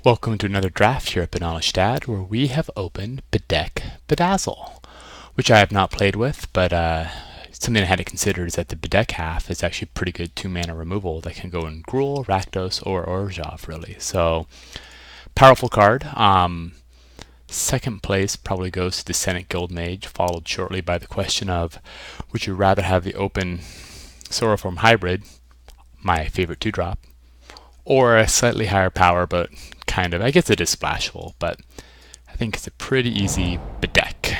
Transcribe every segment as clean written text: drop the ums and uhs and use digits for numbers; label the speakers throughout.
Speaker 1: Welcome to another draft here at Benalish Dad, where we have opened Bedazzle, which I have not played with, but something I had to consider is that the Bedeck half is actually pretty good 2-mana removal that can go in Gruul, Rakdos, or Orzhov, really. So, powerful card. Second place probably goes to the Senate Guildmage, followed shortly by the question of, would you rather have the open Sorrowform Hybrid, my favorite 2-drop, or a slightly higher power, but kind of, I guess it is splashable, but I think it's a pretty easy Bedeck.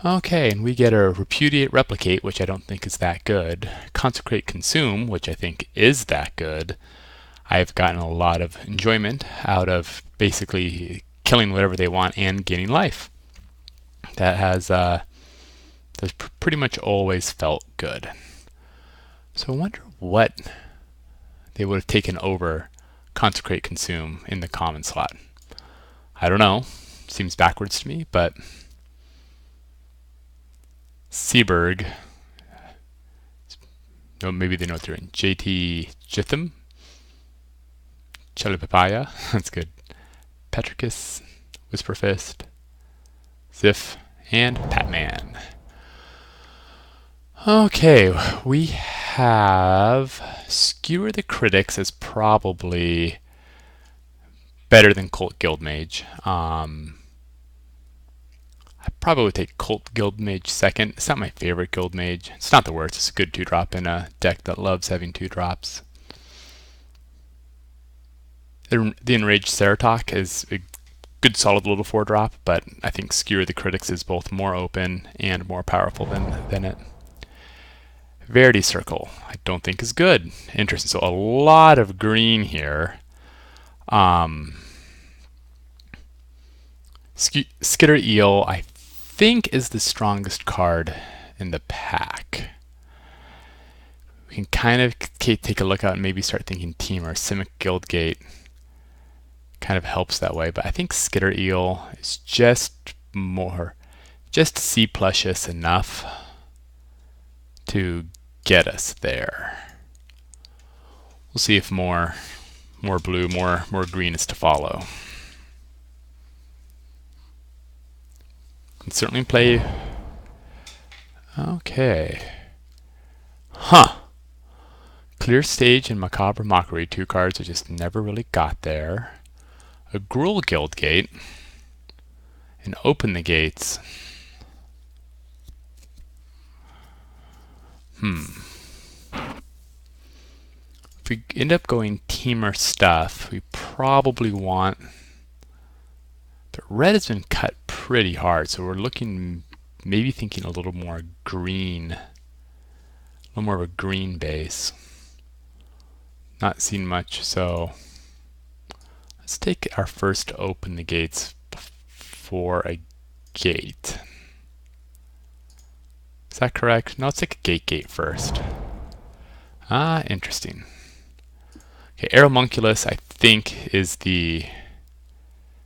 Speaker 1: Okay, and we get a Repudiate Replicate, which I don't think is that good. Consecrate Consume, which I think is that good. I've gotten a lot of enjoyment out of basically killing whatever they want and gaining life. That has that's pretty much always felt good. So I wonder what they would have taken over Consecrate Consume in the common slot. I don't know. Seems backwards to me, but Seaberg, no, maybe they know what they're in. JT Jitham, Papaya, that's good. Petricus, Whisperfist, Ziff, and Patman. Okay, we have Skewer the Critics as probably better than Cult Guildmage. I probably would take Cult Guildmage second. It's not my favorite Guildmage. It's not the worst. It's a good 2-drop in a deck that loves having 2-drops. The Enraged Ceratok is a good solid little 4-drop, but I think Skewer the Critics is both more open and more powerful than it. Verity Circle, I don't think is good. Interesting. So a lot of green here. Skitter Eel, I think, is the strongest card in the pack. We can kind of take a look out and maybe start thinking Team or Simic Guildgate kind of helps that way, but I think Skitter Eel is just C+ish enough to get us there. We'll see if more blue, more green is to follow. Can certainly play. Okay. Clear Stage and Macabre Mockery, 2 cards I just never really got there. A Gruul Guildgate, and Open the Gates. If we end up going Teamer stuff, we probably want. The red has been cut pretty hard, so we're looking, maybe thinking a little more green, a little more of a green base. Not seen much, so let's take our first Open the Gates for a gate. Is that correct? No, let's take a gate first. Interesting. Okay, Aeromunculus, I think, is the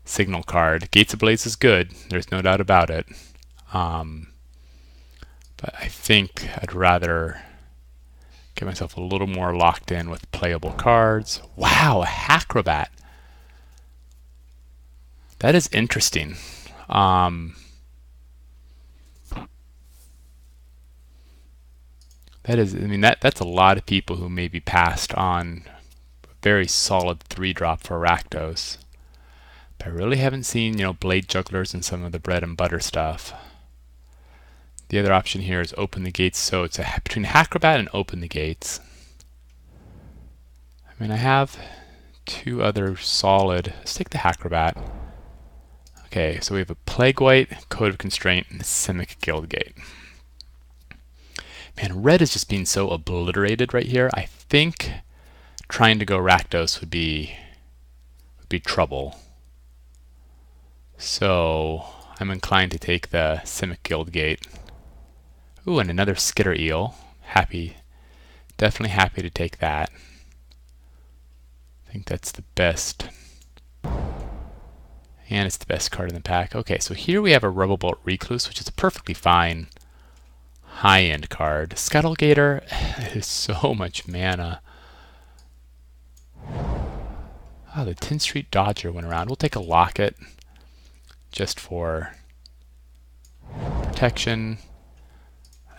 Speaker 1: signal card. Gates Ablaze is good. There's no doubt about it. But I think I'd rather get myself a little more locked in with playable cards. Wow, a Hacrobat. That is interesting. That's a lot of people who maybe passed on a very solid 3-drop for Rakdos. But I really haven't seen, Blade Jugglers and some of the bread and butter stuff. The other option here is Open the Gates, so it's between Hacrobat and Open the Gates. I have 2 other solid. Let's take the Hacrobat. Okay, so we have a Plague White, Code of Constraint, and a Simic Guildgate. Man, red is just being so obliterated right here. I think trying to go Rakdos would be trouble. So I'm inclined to take the Simic Guildgate. Ooh, and another Skitter Eel. Definitely happy to take that. I think that's the best. And it's the best card in the pack. Okay, so here we have a Rubblebolt Recluse, which is a perfectly fine high-end card. Scuttlegator is so much mana. Oh, the 10th Street Dodger went around. We'll take a locket just for protection.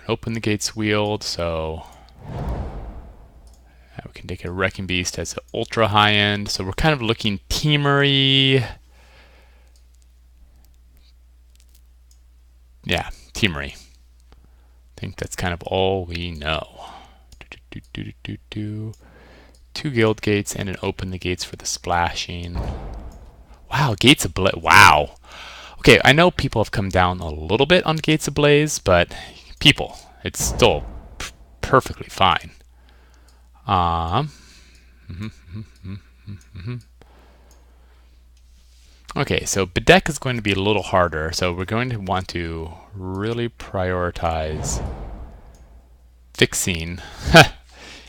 Speaker 1: Open the gates wheeled, so we can take a Wrecking Beast as an ultra high end. So we're kind of looking teamery. Yeah, teamery. I think that's kind of all we know. Two guild gates and an open the gates for the splashing. Wow, Gates Ablaze. Wow. Okay, I know people have come down a little bit on Gates Ablaze, but people, it's still perfectly fine. Okay, so Bedeck is going to be a little harder, so we're going to want to really prioritize fixing.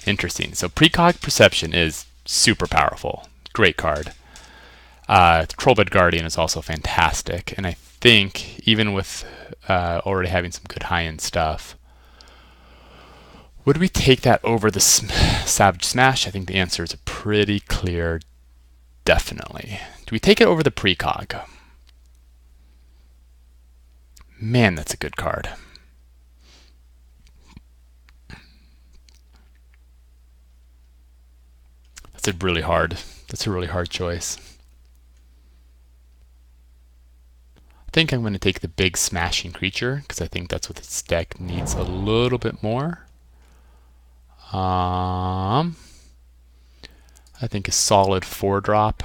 Speaker 1: Interesting. So Precog Perception is super powerful. Great card. Trollbed Guardian is also fantastic, and I think even with already having some good high-end stuff, would we take that over the Savage Smash? I think the answer is a pretty clear definitely. Do we take it over the Precog? Man, that's a good card. That's a really hard choice. I think I'm going to take the big smashing creature because I think that's what its deck needs a little bit more. I think a solid 4-drop.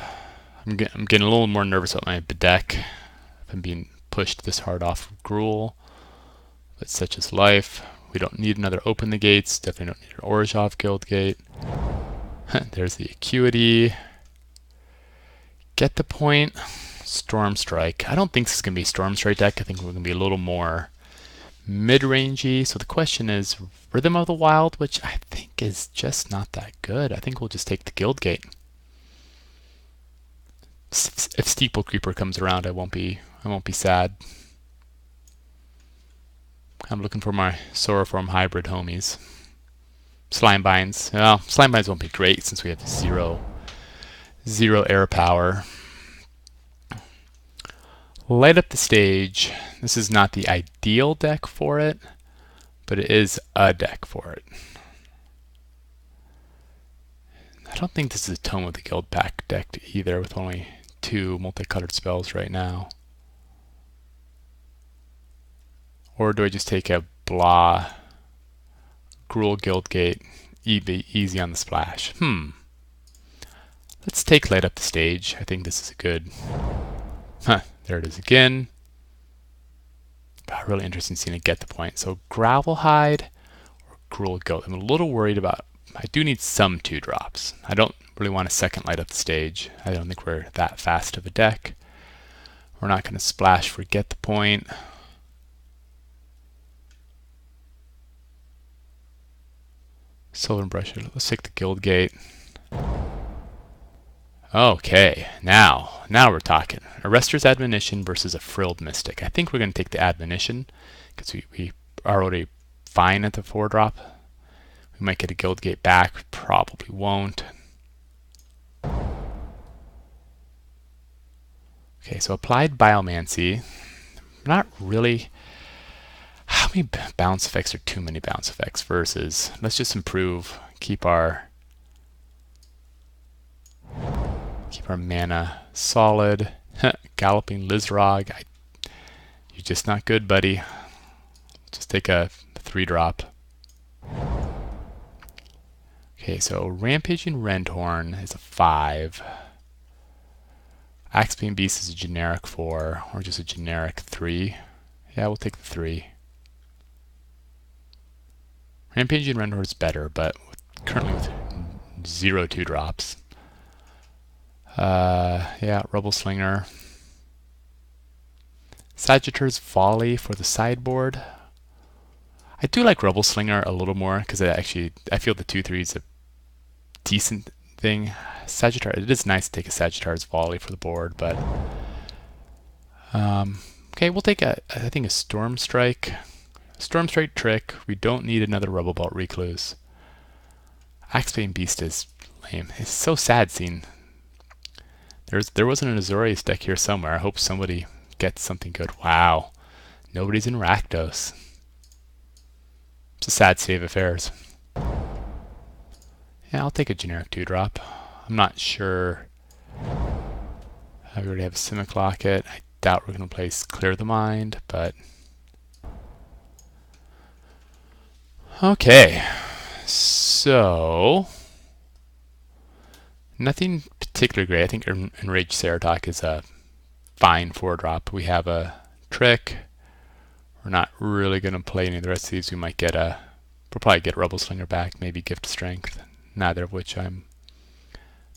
Speaker 1: I'm getting a little more nervous about my Bedeck if I'm being pushed this hard off of Gruul. But such is life. We don't need another Open the Gates. Definitely don't need an Orzhov Guild Gate. There's the Acuity. Get the point. Storm Strike. I don't think this is going to be a Storm Strike deck. I think we're going to be a little more mid-rangey. So the question is Rhythm of the Wild, which I think is just not that good. I think we'll just take the Guild Gate. If Steeple Creeper comes around, I won't be sad. I'm looking for my Sauroform hybrid homies. Slimebinds. Well, Slimebinds won't be great since we have zero air power. Light Up the Stage. This is not the ideal deck for it, but it is a deck for it. I don't think this is a Tome of the Guild Pack deck either, with only 2 multicolored spells right now. Or do I just take a blah Gruul Guild Gate, easy on the splash? Let's take Light Up the Stage. I think this is a good... there it is again. Really interesting seeing it get the point. So Gravelhide or Gruul Guild. I'm a little worried about... I do need some 2-drops. I don't really want a second Light Up the Stage. I don't think we're that fast of a deck. We're not going to splash for Get the Point. Sylvan Brush. Let's take the Guild Gate. Okay, now we're talking. Arrester's Admonition versus a Frilled Mystic. I think we're going to take the Admonition because we are already fine at the 4-drop. We might get a Guild Gate back. We probably won't. Okay, so Applied Biomancy. Not really... How many bounce effects are too many bounce effects versus... Let's just improve. Keep our mana solid. Galloping Lizrog. You're just not good, buddy. Just take a 3-drop. Okay, so Rampaging Rendhorn is a 5. Axebane Beast is a generic 4, or just a generic 3. Yeah, we'll take the 3. Rampaging Rendhorn is better, but currently with 0 2-drops. Yeah, Rubble Slinger. Sagittarius Volley for the sideboard. I do like Rubble Slinger a little more because I feel the 2/3 is a decent thing. Sagittarius, it is nice to take a Sagittarius Volley for the board, but okay, we'll take I think a Storm Strike. Storm Strike Trick. We don't need another Rubble Bolt Recluse. Axebane Beast is lame. It's so sad seeing There wasn't an Azorius deck here somewhere. I hope somebody gets something good. Wow. Nobody's in Rakdos. It's a sad state of affairs. Yeah, I'll take a generic 2-drop. I'm not sure. We already have a Simic Locket. I doubt we're going to play Clear the Mind, but... Okay. So... Nothing particularly great. I think Enraged Ceratok is a fine 4-drop. We have a Trick. We're not really going to play any of the rest of these. We might get a... We'll probably get Rebel Slinger back, maybe Gift of Strength. Neither of which I'm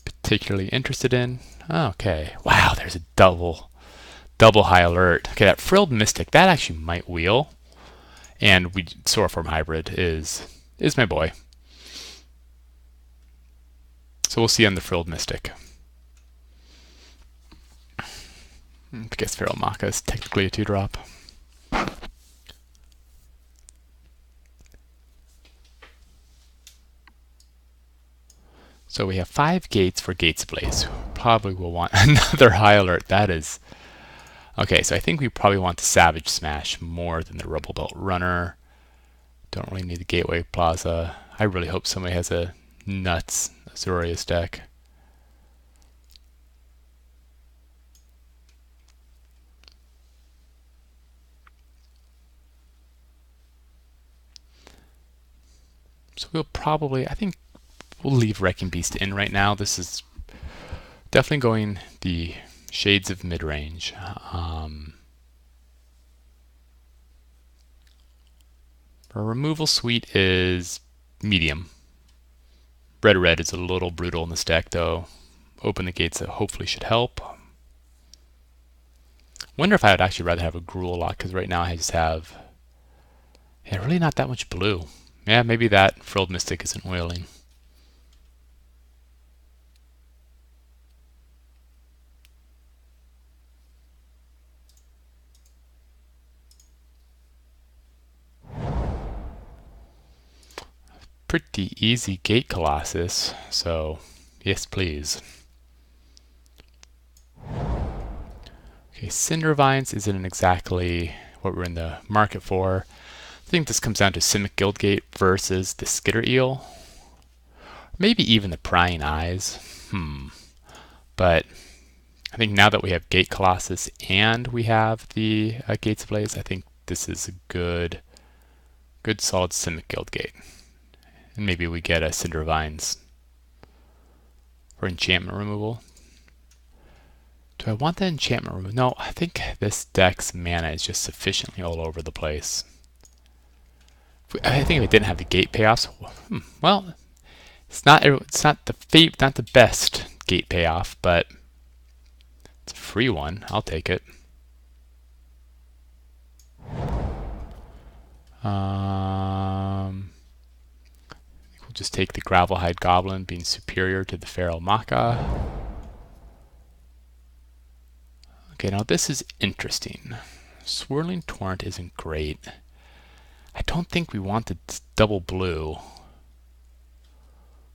Speaker 1: particularly interested in. Okay. Wow, there's a double high alert. Okay, that Frilled Mystic, that actually might wheel. And Soroform Hybrid is my boy. So we'll see on the Frilled Mystic. I guess Feral Maka is technically a 2-drop. So we have 5 gates for Gates Blaze. Probably will want another high alert. That is... Okay, so I think we probably want the Savage Smash more than the Rebel Belt Runner. Don't really need the Gateway Plaza. I really hope somebody has a nuts Azorius deck. So we'll probably... I think we'll leave Wrecking Beast in right now. This is definitely going the shades of mid-range. Our removal suite is medium. Red is a little brutal in this deck, though. Open the gates that hopefully should help. Wonder if I would actually rather have a Gruul lot, because right now I just have... Yeah, really not that much blue. Yeah, maybe that Frilled Mystic isn't whaling. Pretty easy Gate Colossus, so yes please. Okay, Cinder Vines isn't exactly what we're in the market for. I think this comes down to Simic Guildgate versus the Skitter Eel. Maybe even the Prying Eyes. But I think now that we have Gate Colossus and we have the Gates Blaze, I think this is a good solid Simic Guildgate. And maybe we get a Cinder Vines for enchantment removal. Do I want the enchantment removal? No, I think this deck's mana is just sufficiently all over the place. I think if it didn't have the gate payoffs, well, it's not the best gate payoff, but it's a free one. I'll take it. We'll just take the Gravelhide Goblin being superior to the Feral Maka. Okay, now this is interesting. Swirling Torrent isn't great. I don't think we want the double blue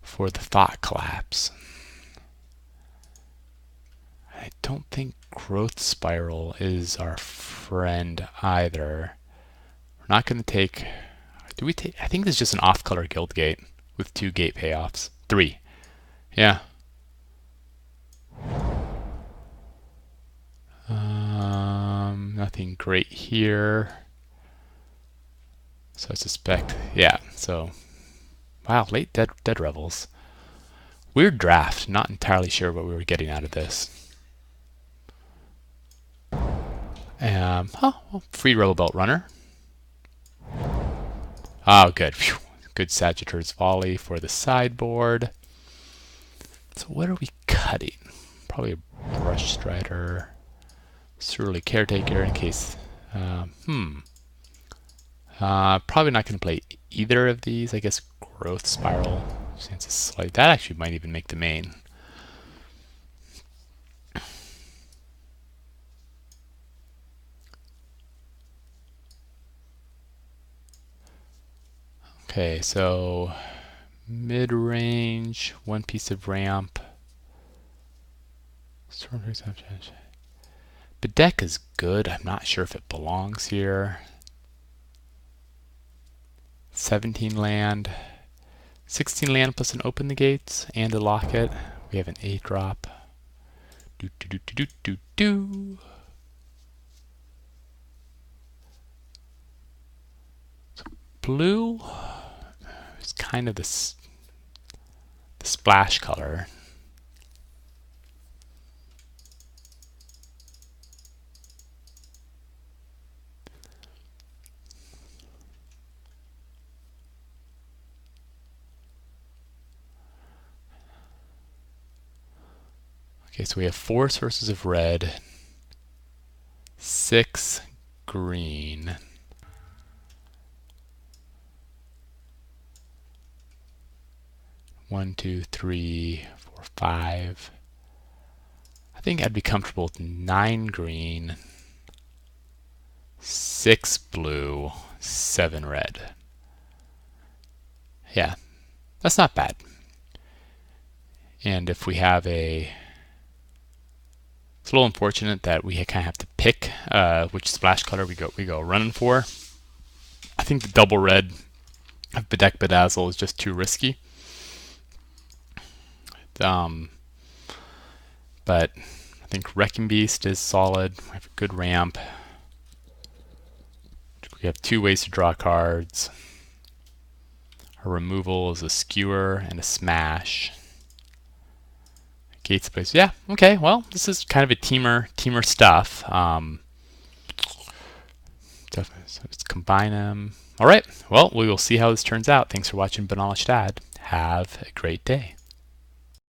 Speaker 1: for the Thought Collapse. I don't think Growth Spiral is our friend either. We're not going to take... Do we take... I think this is just an off-color Guildgate with 2 gate payoffs. 3. Yeah. Nothing great here. So I suspect... Yeah, so... Wow, late Dead Revels. Weird draft. Not entirely sure what we were getting out of this. Well, free Rebel Belt Runner. Oh, good. Phew. Good Sagittarius Volley for the sideboard. So what are we cutting? Probably a Brush Strider. Surly Caretaker in case... probably not going to play either of these. I guess Growth Spiral. Since it's slight. That actually might even make the main. Okay, so mid-range, 1 piece of ramp. Bedeck is good. I'm not sure if it belongs here. 17 land. 16 land plus an open the gates and a lock it. We have an 8 drop. Do do do do do do do. So blue is kind of the splash color. Okay, so we have 4 sources of red, 6 green. One, 2, 3, 4, 5. I think I'd be comfortable with 9 green, 6 blue, 7 red. Yeah, that's not bad. And if we have it's a little unfortunate that we kind of have to pick which splash color we go running for. I think the double red of Bedeck Bedazzle is just too risky. But I think Wrecking Beast is solid. We have a good ramp. We have 2 ways to draw cards. Our removal is a skewer and a smash. Gates place. Yeah, okay, well, this is kind of a teamer stuff. So let's combine them. All right, well, we will see how this turns out. Thanks for watching Benalish Dad. Have a great day.